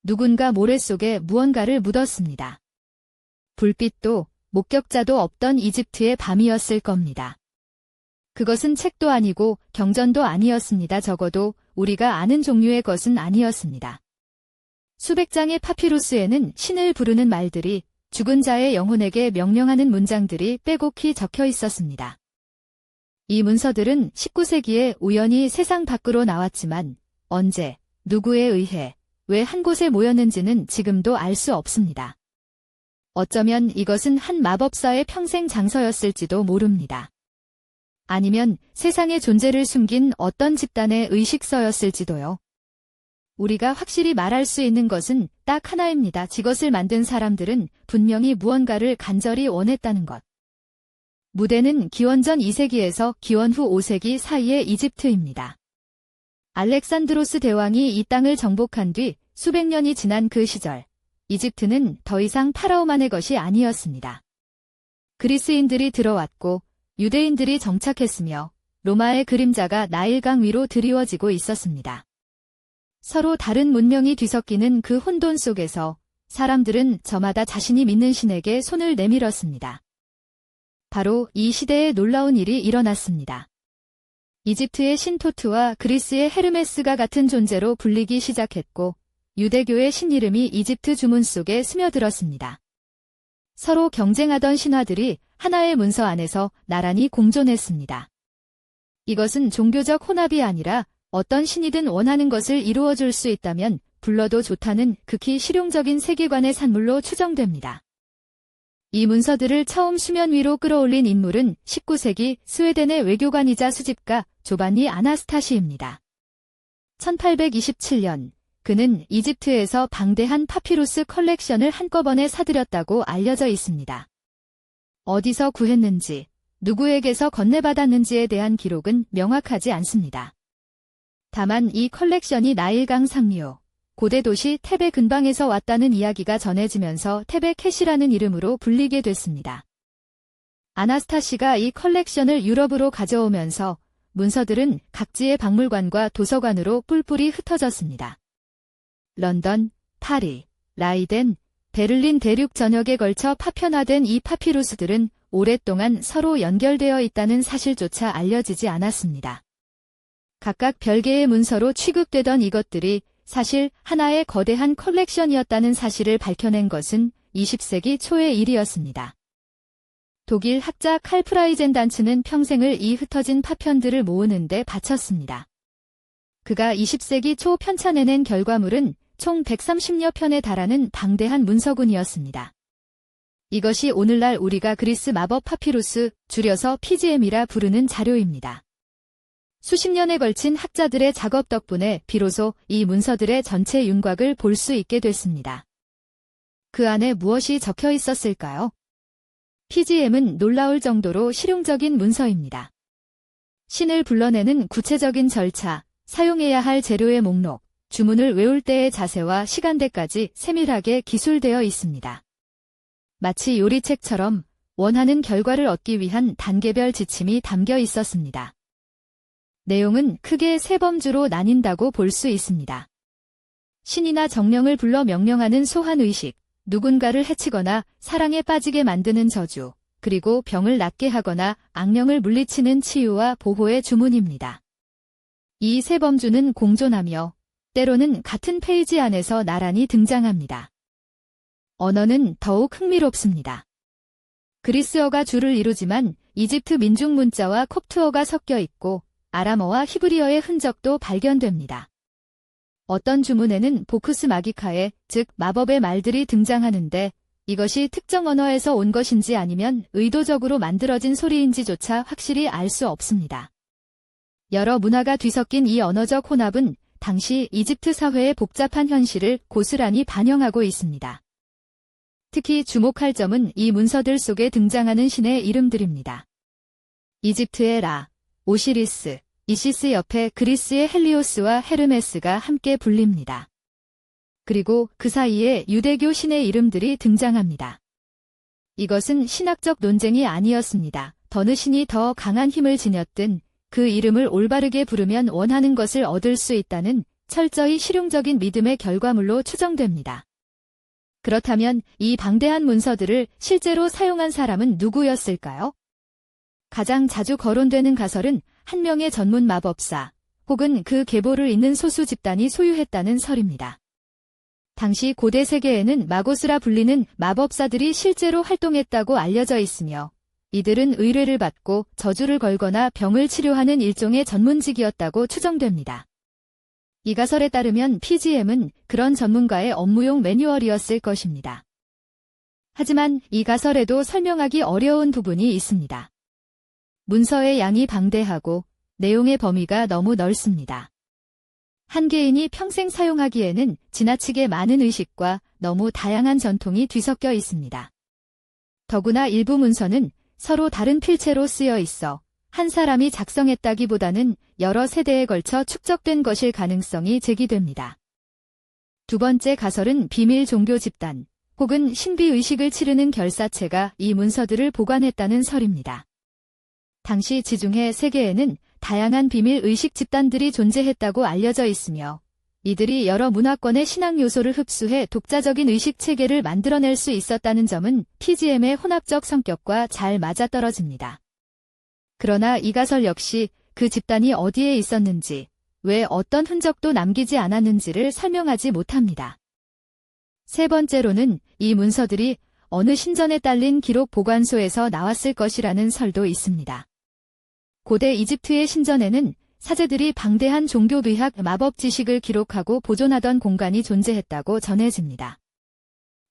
누군가 모래 속에 무언가를 묻었습니다. 불빛도 목격자도 없던 이집트의 밤이었을 겁니다. 그것은 책도 아니고 경전도 아니었습니다. 적어도 우리가 아는 종류의 것은 아니었습니다. 수백 장의 파피루스에는 신을 부르는 말들이, 죽은 자의 영혼에게 명령하는 문장들이 빼곡히 적혀 있었습니다. 이 문서들은 19세기에 우연히 세상 밖으로 나왔지만 언제, 누구에 의해, 왜 한 곳에 모였는지는 지금도 알 수 없습니다. 어쩌면 이것은 한 마법사의 평생 장서였을지도 모릅니다. 아니면 세상의 존재를 숨긴 어떤 집단의 의식서였을지도요. 우리가 확실히 말할 수 있는 것은 딱 하나입니다. 이것을 만든 사람들은 분명히 무언가를 간절히 원했다는 것. 무대는 기원전 2세기에서 기원 후 5세기 사이의 이집트입니다. 알렉산드로스 대왕이 이 땅을 정복한 뒤 수백 년이 지난 그 시절, 이집트는 더 이상 파라오만의 것이 아니었습니다. 그리스인들이 들어왔고 유대인들이 정착했으며 로마의 그림자가 나일강 위로 드리워지고 있었습니다. 서로 다른 문명이 뒤섞이는 그 혼돈 속에서 사람들은 저마다 자신이 믿는 신에게 손을 내밀었습니다. 바로 이 시대에 놀라운 일이 일어났습니다. 이집트의 신 토트와 그리스의 헤르메스가 같은 존재로 불리기 시작했고 유대교의 신 이름이 이집트 주문 속에 스며들었습니다. 서로 경쟁하던 신화들이 하나의 문서 안에서 나란히 공존했습니다. 이것은 종교적 혼합이 아니라 어떤 신이든 원하는 것을 이루어줄 수 있다면 불러도 좋다는 극히 실용적인 세계관의 산물로 추정됩니다. 이 문서들을 처음 수면 위로 끌어올린 인물은 19세기 스웨덴의 외교관이자 수집가 조반니 아나스타시입니다. 1827년 그는 이집트에서 방대한 파피루스 컬렉션을 한꺼번에 사들였다고 알려져 있습니다. 어디서 구했는지, 누구에게서 건네받았는지에 대한 기록은 명확하지 않습니다. 다만 이 컬렉션이 나일강 상류, 고대 도시 테베 근방에서 왔다는 이야기가 전해지면서 테베 캣이라는 이름으로 불리게 됐습니다. 아나스타시가 이 컬렉션을 유럽으로 가져오면서 문서들은 각지의 박물관과 도서관으로 뿔뿔이 흩어졌습니다. 런던, 파리, 라이덴, 베를린 대륙 전역에 걸쳐 파편화된 이 파피루스들은 오랫동안 서로 연결되어 있다는 사실조차 알려지지 않았습니다. 각각 별개의 문서로 취급되던 이것들이 사실 하나의 거대한 컬렉션이었다는 사실을 밝혀낸 것은 20세기 초의 일이었습니다. 독일 학자 칼 프라이젠단츠는 평생을 이 흩어진 파편들을 모으는 데 바쳤습니다. 그가 20세기 초 편찬해낸 결과물은 총 130여 편에 달하는 방대한 문서군이었습니다. 이것이 오늘날 우리가 그리스 마법 파피루스, 줄여서 PGM이라 부르는 자료입니다. 수십 년에 걸친 학자들의 작업 덕분에 비로소 이 문서들의 전체 윤곽을 볼 수 있게 됐습니다. 그 안에 무엇이 적혀 있었을까요? PGM은 놀라울 정도로 실용적인 문서입니다. 신을 불러내는 구체적인 절차, 사용해야 할 재료의 목록, 주문을 외울 때의 자세와 시간대까지 세밀하게 기술되어 있습니다. 마치 요리책처럼 원하는 결과를 얻기 위한 단계별 지침이 담겨 있었습니다. 내용은 크게 세 범주로 나뉜다고 볼 수 있습니다. 신이나 정령을 불러 명령하는 소환의식, 누군가를 해치거나 사랑에 빠지게 만드는 저주, 그리고 병을 낫게 하거나 악령을 물리치는 치유와 보호의 주문입니다. 이 세 범주는 공존하며 때로는 같은 페이지 안에서 나란히 등장합니다. 언어는 더욱 흥미롭습니다. 그리스어가 주를 이루지만 이집트 민중 문자와 콥트어가 섞여 있고 아람어와 히브리어의 흔적도 발견됩니다. 어떤 주문에는 보크스 마기카의, 즉 마법의 말들이 등장하는데 이것이 특정 언어에서 온 것인지 아니면 의도적으로 만들어진 소리인지조차 확실히 알 수 없습니다. 여러 문화가 뒤섞인 이 언어적 혼합은 당시 이집트 사회의 복잡한 현실을 고스란히 반영하고 있습니다. 특히 주목할 점은 이 문서들 속에 등장하는 신의 이름들입니다. 이집트의 라, 오시리스, 이시스 옆에 그리스의 헬리오스와 헤르메스가 함께 불립니다. 그리고 그 사이에 유대교 신의 이름들이 등장합니다. 이것은 신학적 논쟁이 아니었습니다. 어느 신이 더 강한 힘을 지녔든 그 이름을 올바르게 부르면 원하는 것을 얻을 수 있다는 철저히 실용적인 믿음의 결과물로 추정됩니다. 그렇다면 이 방대한 문서들을 실제로 사용한 사람은 누구였을까요? 가장 자주 거론되는 가설은 한 명의 전문 마법사 혹은 그 계보를 잇는 소수 집단이 소유했다는 설입니다. 당시 고대 세계에는 마고스라 불리는 마법사들이 실제로 활동했다고 알려져 있으며 이들은 의뢰를 받고 저주를 걸거나 병을 치료하는 일종의 전문직이었다고 추정됩니다. 이 가설에 따르면 PGM은 그런 전문가의 업무용 매뉴얼이었을 것입니다. 하지만 이 가설에도 설명하기 어려운 부분이 있습니다. 문서의 양이 방대하고 내용의 범위가 너무 넓습니다. 한 개인이 평생 사용하기에는 지나치게 많은 의식과 너무 다양한 전통이 뒤섞여 있습니다. 더구나 일부 문서는 서로 다른 필체로 쓰여 있어 한 사람이 작성했다기보다는 여러 세대에 걸쳐 축적된 것일 가능성이 제기됩니다. 두 번째 가설은 비밀 종교 집단 혹은 신비의식을 치르는 결사체가 이 문서들을 보관했다는 설입니다. 당시 지중해 세계에는 다양한 비밀 의식 집단들이 존재했다고 알려져 있으며 이들이 여러 문화권의 신앙 요소를 흡수해 독자적인 의식 체계를 만들어낼 수 있었다는 점은 PGM의 혼합적 성격과 잘 맞아떨어집니다. 그러나 이 가설 역시 그 집단이 어디에 있었는지, 왜 어떤 흔적도 남기지 않았는지를 설명하지 못합니다. 세 번째로는 이 문서들이 어느 신전에 딸린 기록 보관소에서 나왔을 것이라는 설도 있습니다. 고대 이집트의 신전에는 사제들이 방대한 종교의학 마법 지식을 기록하고 보존하던 공간이 존재했다고 전해집니다.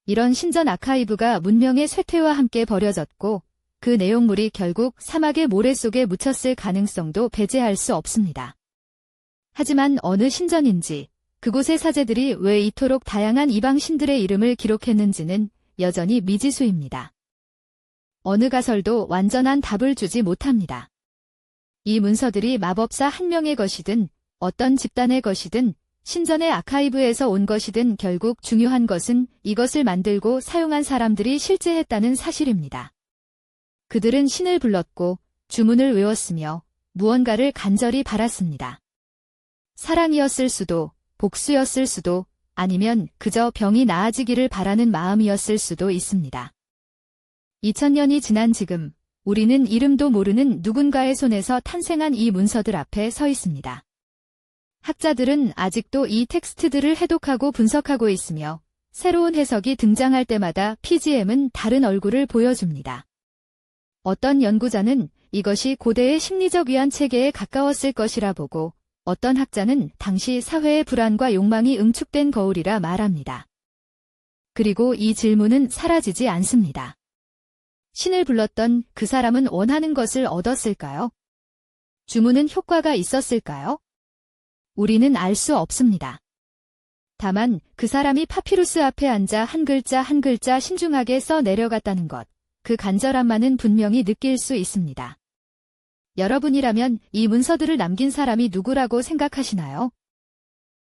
이런 신전 아카이브가 문명의 쇠퇴와 함께 버려졌고 그 내용물이 결국 사막의 모래 속에 묻혔을 가능성도 배제할 수 없습니다. 하지만 어느 신전인지 그곳의 사제들이 왜 이토록 다양한 이방 신들의 이름을 기록했는지는 여전히 미지수입니다. 어느 가설도 완전한 답을 주지 못합니다. 이 문서들이 마법사 한 명의 것이든 어떤 집단의 것이든 신전의 아카이브에서 온 것이든 결국 중요한 것은 이것을 만들고 사용한 사람들이 실제 했다는 사실입니다. 그들은 신을 불렀고 주문을 외웠으며 무언가를 간절히 바랐습니다. 사랑이었을 수도, 복수였을 수도, 아니면 그저 병이 나아지기를 바라는 마음이었을 수도 있습니다. 2000년이 지난 지금 우리는 이름도 모르는 누군가의 손에서 탄생한 이 문서들 앞에 서 있습니다. 학자들은 아직도 이 텍스트들을 해독하고 분석하고 있으며 새로운 해석이 등장할 때마다 PGM은 다른 얼굴을 보여줍니다. 어떤 연구자는 이것이 고대의 심리적 위안 체계에 가까웠을 것이라 보고 어떤 학자는 당시 사회의 불안과 욕망이 응축된 거울이라 말합니다. 그리고 이 질문은 사라지지 않습니다. 신을 불렀던 그 사람은 원하는 것을 얻었을까요? 주문은 효과가 있었을까요? 우리는 알 수 없습니다. 다만 그 사람이 파피루스 앞에 앉아 한 글자 한 글자 신중하게 써 내려갔다는 것, 그 간절함만은 분명히 느낄 수 있습니다. 여러분이라면 이 문서들을 남긴 사람이 누구라고 생각하시나요?